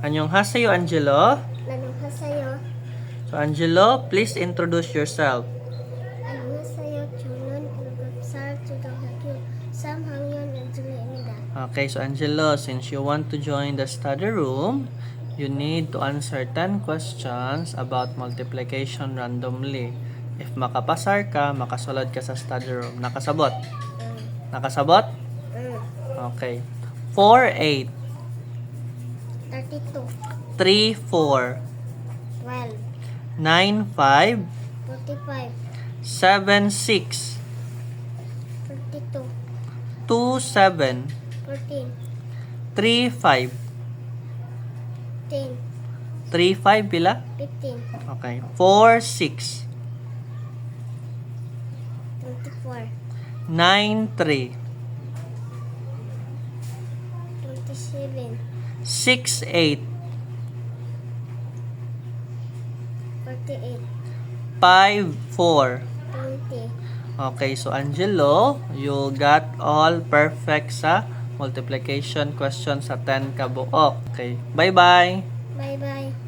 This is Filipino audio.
안녕하세요, Angelo. 안녕하세요. So, Angelo, please introduce yourself. 안녕하세요. 저는 7살 초등학교 3학년 안젤라입니다. Okay, so Angelo, since you want to join the study room, you need to answer 10 questions about multiplication randomly. If makapasar ka, makasulod ka sa study room. Nakasabot? Nakasabot? Okay. 4, 8. 32, 3, 4. 12, 9, 5. 45, 7, 6. 42, 2, 7. 14, 3, 5. 10, 3, 5 pila? 15, Okay. 4, 6. 24, 9, 3. 27, 6, 8. 48, 5, 4. 20. Okay, so Angelo, you got all perfect sa multiplication question sa 10 kabuok. Okay, bye-bye! Bye-bye.